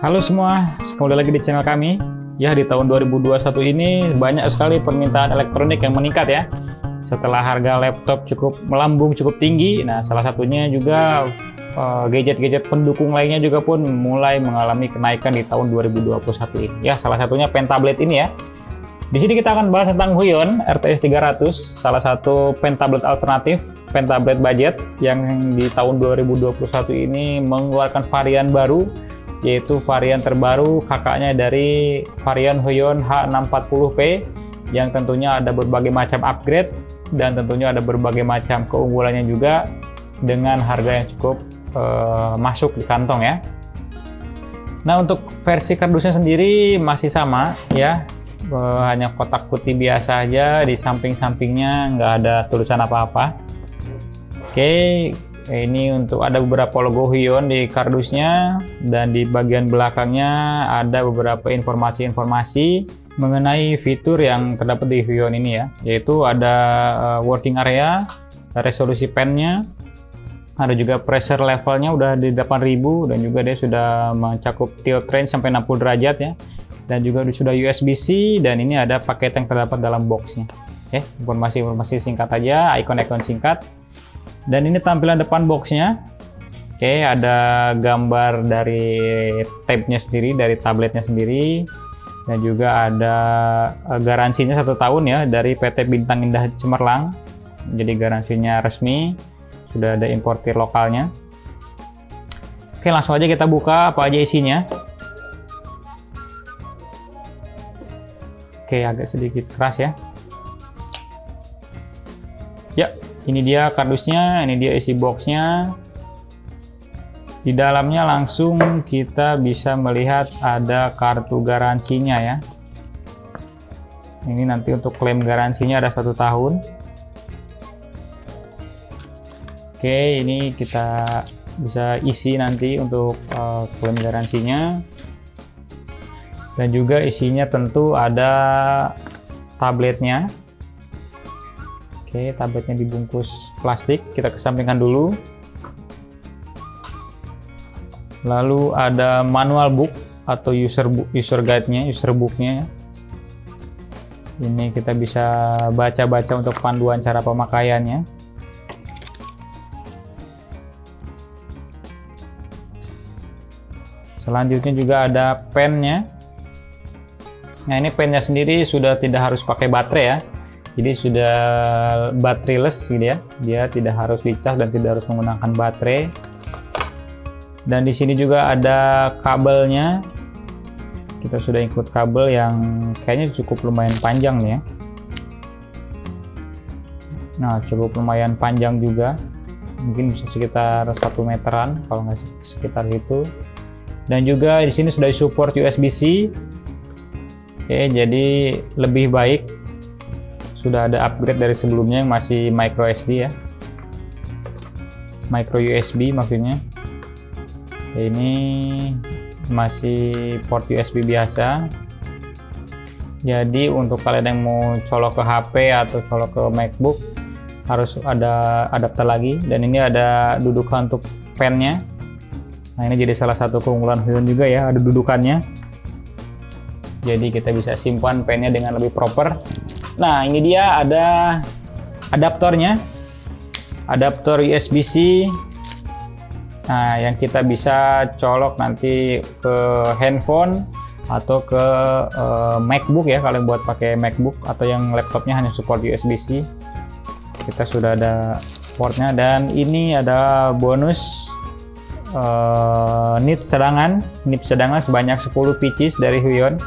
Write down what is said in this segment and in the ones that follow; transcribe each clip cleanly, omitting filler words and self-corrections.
Halo semua, kembali lagi di channel kami. Ya, di tahun 2021 ini banyak sekali permintaan elektronik yang meningkat ya. Setelah harga laptop cukup melambung, cukup tinggi. Nah, salah satunya juga gadget-gadget pendukung lainnya juga pun mulai mengalami kenaikan di tahun 2021 ini. Ya, salah satunya pen tablet ini ya. Di sini kita akan bahas tentang Huion RTS 300, salah satu pen tablet alternatif, pen tablet budget yang di tahun 2021 ini mengeluarkan varian baru, yaitu varian terbaru kakaknya dari varian Huion H640p yang tentunya ada berbagai macam upgrade dan tentunya ada berbagai macam keunggulannya juga dengan harga yang cukup masuk di kantong ya. Nah, untuk versi kardusnya sendiri masih sama ya, hanya kotak putih biasa aja, di samping-sampingnya nggak ada tulisan apa-apa. Oke, ini untuk ada beberapa logo Huion di kardusnya, dan di bagian belakangnya ada beberapa informasi-informasi mengenai fitur yang terdapat di Huion ini ya, yaitu ada working area, resolusi pennya, ada juga pressure levelnya udah di 8000, dan juga dia sudah mencakup tilt range sampai 60 derajat ya, dan juga sudah USB-C, dan ini ada paket yang terdapat dalam boxnya. Oke, informasi-informasi singkat aja, ikon-ikon singkat. Dan ini tampilan depan boxnya. Oke, ada gambar dari tabnya sendiri, dari tabletnya sendiri, dan juga ada garansinya 1 tahun ya dari PT Bintang Indah Cemerlang. Jadi garansinya resmi, sudah ada importir lokalnya. Oke, langsung aja kita buka apa aja isinya. Oke, agak sedikit keras ya. Ya, ini dia kardusnya, ini dia isi boxnya. Di dalamnya langsung kita bisa melihat ada kartu garansinya ya. Ini nanti untuk klaim garansinya ada 1 tahun. Oke, ini kita bisa isi nanti untuk klaim garansinya. Dan juga isinya tentu ada tabletnya. Oke, tabletnya dibungkus plastik, kita kesampingkan dulu. Lalu ada manual book atau user guide-nya, user book-nya. Ini kita bisa baca-baca untuk panduan cara pemakaiannya. Selanjutnya juga ada pennya. Nah, ini pennya sendiri sudah tidak harus pakai baterai ya. Jadi sudah batteryless gitu ya. Dia tidak harus dicas dan tidak harus menggunakan baterai. Dan di sini juga ada kabelnya. Kita sudah include kabel yang kayaknya cukup lumayan panjang nih ya. Nah, cukup lumayan panjang juga. Mungkin bisa sekitar 1 meteran kalau nggak sekitar itu. Dan juga di sini sudah support USB-C. Oke, jadi lebih baik. Sudah ada upgrade dari sebelumnya yang masih micro SD ya. Micro USB maksudnya. Ini masih port USB biasa. Jadi untuk kalian yang mau colok ke HP atau colok ke MacBook harus ada adapter lagi. Dan ini ada dudukan untuk pennya. Nah, ini jadi salah satu keunggulan Huion juga ya, ada dudukannya. Jadi kita bisa simpan pennya dengan lebih proper. Nah, ini dia ada adaptornya. Adaptor USB-C. Nah, yang kita bisa colok nanti ke handphone atau ke MacBook ya, kalau buat pakai MacBook atau yang laptopnya hanya support USB-C. Kita sudah ada portnya, dan ini ada bonus nip cadangan sebanyak 10 pieces dari Huion.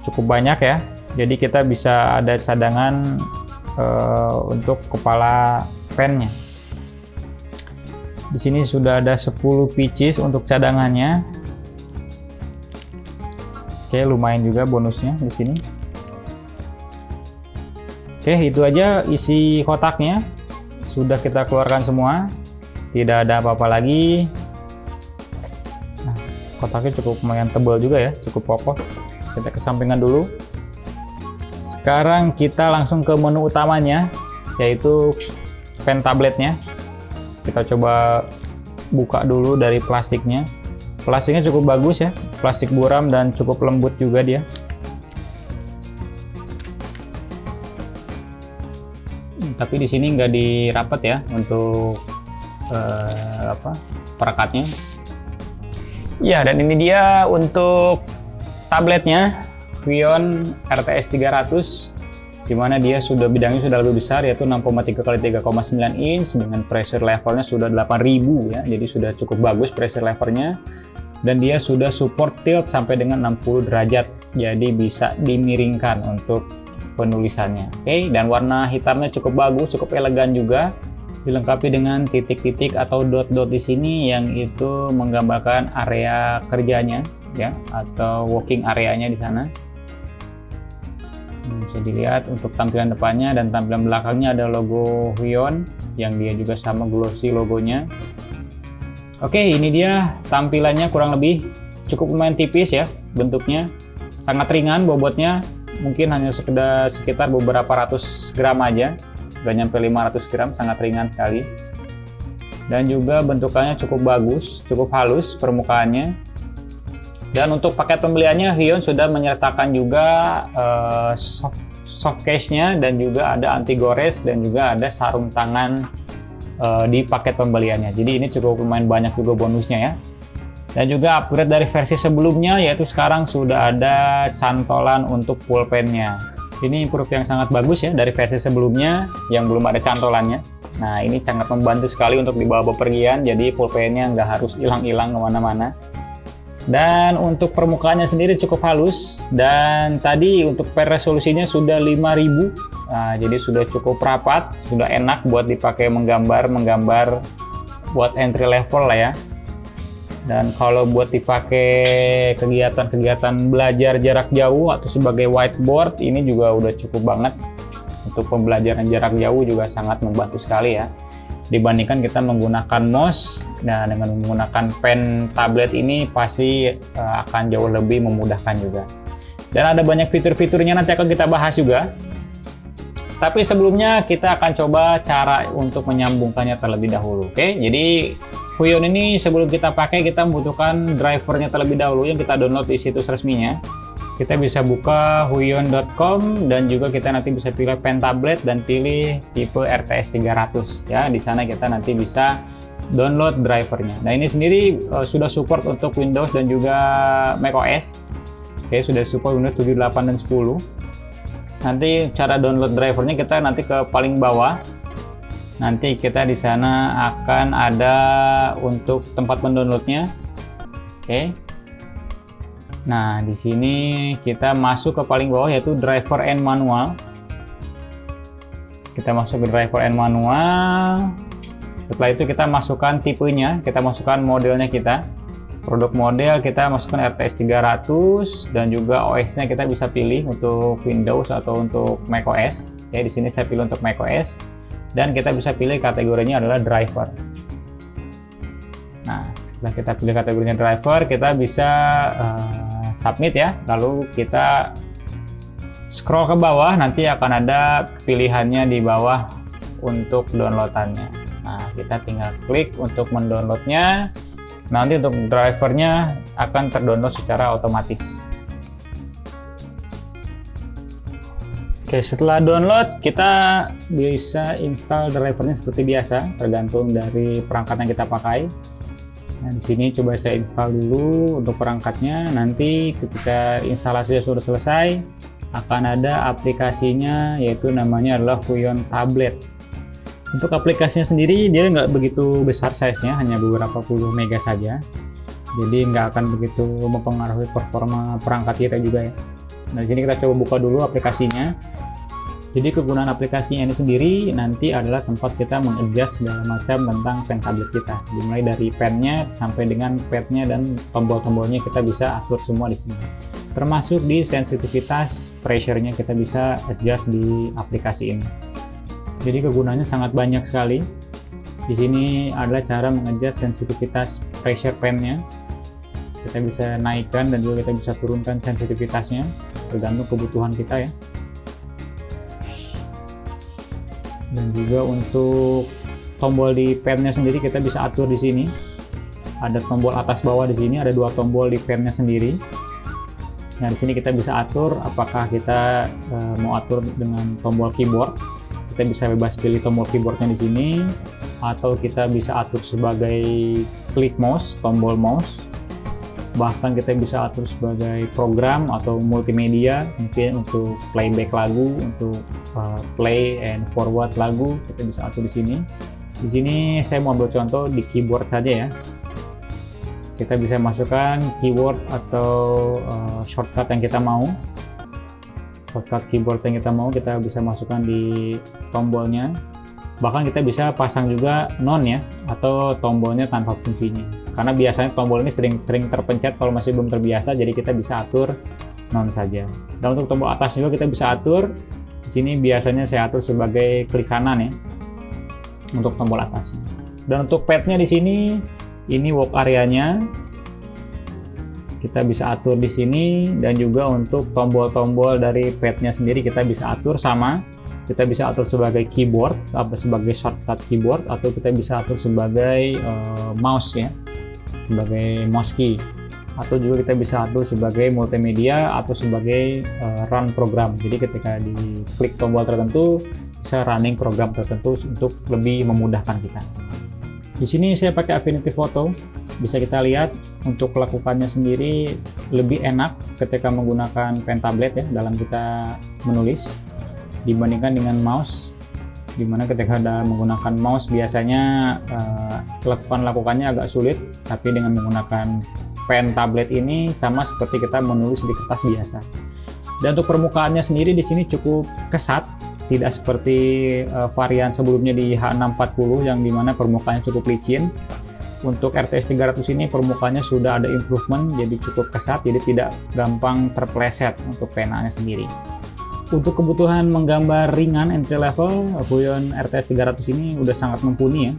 Cukup banyak ya. Jadi kita bisa ada cadangan untuk kepala pennya. Di sini sudah ada 10 pieces untuk cadangannya. Oke, lumayan juga bonusnya di sini. Oke, itu aja isi kotaknya. Sudah kita keluarkan semua. Tidak ada apa-apa lagi. Nah, kotaknya cukup lumayan tebal juga ya, cukup kokoh. Kita kesampingkan dulu. Sekarang kita langsung ke menu utamanya, yaitu pen tabletnya. Kita coba buka dulu dari plastiknya. Plastiknya cukup bagus ya, plastik buram dan cukup lembut juga dia. Tapi di sini nggak dirapet ya untuk perekatnya. Ya, dan ini dia untuk tabletnya Huion RTS 300, dimana dia bidangnya sudah lebih besar, yaitu 6,3 x 3,9 inch dengan pressure levelnya sudah 8000 ya, jadi sudah cukup bagus pressure levelnya, dan dia sudah support tilt sampai dengan 60 derajat, jadi bisa dimiringkan untuk penulisannya. Oke, dan warna hitamnya cukup bagus, cukup elegan juga, dilengkapi dengan titik-titik atau dot-dot di sini yang itu menggambarkan area kerjanya ya, atau working areanya di sana. Bisa dilihat untuk tampilan depannya, dan tampilan belakangnya ada logo Huion yang dia juga sama glossy logonya. Oke, ini dia tampilannya, kurang lebih cukup lumayan tipis ya bentuknya, sangat ringan bobotnya, mungkin hanya sekitar beberapa ratus gram aja, nggak nyampe 500 gram, sangat ringan sekali. Dan juga bentukannya cukup bagus, cukup halus permukaannya. Dan untuk paket pembeliannya, Huion sudah menyertakan juga soft case-nya, dan juga ada anti gores, dan juga ada sarung tangan di paket pembeliannya. Jadi ini cukup lumayan banyak juga bonusnya ya. Dan juga upgrade dari versi sebelumnya, yaitu sekarang sudah ada cantolan untuk pulpennya. Ini improve yang sangat bagus ya dari versi sebelumnya yang belum ada cantolannya. Nah, ini sangat membantu sekali untuk dibawa bepergian, jadi pulpennya nggak harus hilang-hilang kemana-mana. Dan untuk permukaannya sendiri cukup halus, dan tadi untuk per resolusinya sudah 5000. Nah, jadi sudah cukup rapat, sudah enak buat dipakai menggambar buat entry level lah ya. Dan kalau buat dipakai kegiatan-kegiatan belajar jarak jauh atau sebagai whiteboard, ini juga udah cukup banget. Untuk pembelajaran jarak jauh juga sangat membantu sekali ya, dibandingkan kita menggunakan mouse. Nah, dengan menggunakan pen tablet ini pasti akan jauh lebih memudahkan juga. Dan ada banyak fitur-fiturnya, nanti akan kita bahas juga. Tapi sebelumnya kita akan coba cara untuk menyambungkannya terlebih dahulu. Oke, jadi Huion ini sebelum kita pakai, kita membutuhkan drivernya terlebih dahulu yang kita download di situs resminya. Kita bisa buka huion.com, dan juga kita nanti bisa pilih pen tablet dan pilih tipe RTS 300 ya. Di sana kita nanti bisa download drivernya. Nah, ini sendiri sudah support untuk Windows dan juga macOS. Oke, sudah support Windows 7, 8 dan 10. Nanti cara download drivernya kita nanti ke paling bawah. Nanti kita di sana akan ada untuk tempat mendownloadnya. Oke. Nah, di sini kita masuk ke paling bawah, yaitu driver and manual. Kita masuk ke driver and manual. Setelah itu kita masukkan tipenya, kita masukkan modelnya kita. Produk model kita masukkan RTS 300, dan juga OS-nya kita bisa pilih untuk Windows atau untuk macOS. Ya, di sini saya pilih untuk macOS. Dan kita bisa pilih kategorinya adalah driver. Nah, setelah kita pilih kategorinya driver, kita bisa submit ya. Lalu kita scroll ke bawah, nanti akan ada pilihannya di bawah untuk downloadannya. Nah, kita tinggal klik untuk mendownloadnya. Nanti untuk drivernya akan terdownload secara otomatis. Oke, setelah download kita bisa install drivernya seperti biasa, tergantung dari perangkat yang kita pakai. Nah, di sini coba saya install dulu untuk perangkatnya. Nanti ketika instalasi sudah selesai, akan ada aplikasinya, yaitu namanya adalah Huion Tablet. Untuk aplikasinya sendiri dia nggak begitu besar size-nya, hanya beberapa puluh mega saja. Jadi nggak akan begitu mempengaruhi performa perangkat kita juga ya. Nah, di sini kita coba buka dulu aplikasinya. Jadi kegunaan aplikasinya ini sendiri nanti adalah tempat kita mengadjust segala macam tentang pen tablet kita. Dimulai dari pennya sampai dengan padnya dan tombol-tombolnya kita bisa atur semua di sini. Termasuk di sensitivitas pressure-nya kita bisa adjust di aplikasi ini. Jadi kegunaannya sangat banyak sekali. Di sini adalah cara mengadjust sensitivitas pressure pennya. Kita bisa naikkan dan juga kita bisa turunkan sensitivitasnya tergantung kebutuhan kita ya. Dan juga untuk tombol di pennya sendiri kita bisa atur di sini. Ada tombol atas bawah di sini, ada 2 tombol di padnya sendiri. Nah, di sini kita bisa atur apakah kita mau atur dengan tombol keyboard. Kita bisa bebas pilih tombol keyboardnya di sini, atau kita bisa atur sebagai klik mouse, tombol mouse. Bahkan kita bisa atur sebagai program atau multimedia, mungkin untuk playback lagu, untuk play and forward lagu, kita bisa atur di sini. Di sini saya mau ambil contoh di keyboard saja ya. Kita bisa masukkan keyword atau shortcut yang kita mau. Shortcut keyboard yang kita mau kita bisa masukkan di tombolnya. Bahkan kita bisa pasang juga none ya, atau tombolnya tanpa fungsinya. Karena biasanya tombol ini sering terpencet kalau masih belum terbiasa, jadi kita bisa atur none saja. Dan untuk tombol atas juga kita bisa atur. Di sini biasanya saya atur sebagai klik kanan ya, untuk tombol atasnya. Dan untuk padnya di sini, ini work area-nya. Kita bisa atur di sini, dan juga untuk tombol-tombol dari padnya sendiri kita bisa atur sama. Kita bisa atur sebagai keyboard atau sebagai shortcut keyboard, atau kita bisa atur sebagai mouse ya, sebagai mouse key, atau juga kita bisa atur sebagai multimedia atau sebagai run program. Jadi ketika diklik tombol tertentu bisa running program tertentu untuk lebih memudahkan kita. Di sini saya pakai Affinity Photo. Bisa kita lihat untuk melakukannya sendiri lebih enak ketika menggunakan pen tablet ya dalam kita menulis dibandingkan dengan mouse, dimana ketika ada menggunakan mouse biasanya lakukannya agak sulit, tapi dengan menggunakan pen tablet ini sama seperti kita menulis di kertas biasa. Dan untuk permukaannya sendiri di sini cukup kesat, tidak seperti varian sebelumnya di H640 yang dimana permukaannya cukup licin. Untuk RTS 300 ini permukaannya sudah ada improvement, jadi cukup kesat, jadi tidak gampang terpleset untuk penanya sendiri. Untuk kebutuhan menggambar ringan entry level, Huion RTS 300 ini udah sangat mumpuni ya,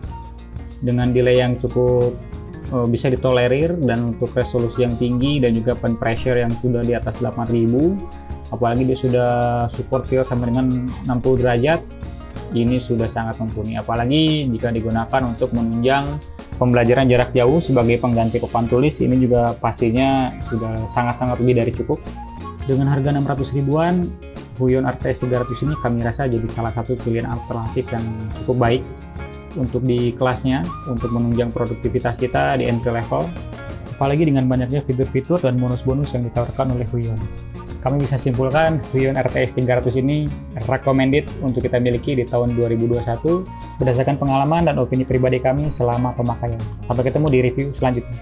dengan delay yang cukup bisa ditolerir, dan untuk resolusi yang tinggi dan juga pen pressure yang sudah di atas 8000, apalagi dia sudah support tilt sampai dengan 60 derajat, ini sudah sangat mumpuni. Apalagi jika digunakan untuk menunjang pembelajaran jarak jauh sebagai pengganti papan tulis, ini juga pastinya sudah sangat-sangat lebih dari cukup. Dengan harga 600 ribuan, Huion RTS 300 ini kami rasa jadi salah satu pilihan alternatif yang cukup baik untuk di kelasnya, untuk menunjang produktivitas kita di entry level, apalagi dengan banyaknya fitur-fitur dan bonus-bonus yang ditawarkan oleh Huion. Kami bisa simpulkan Huion RTS 300 ini recommended untuk kita miliki di tahun 2021 berdasarkan pengalaman dan opini pribadi kami selama pemakaian. Sampai ketemu di review selanjutnya.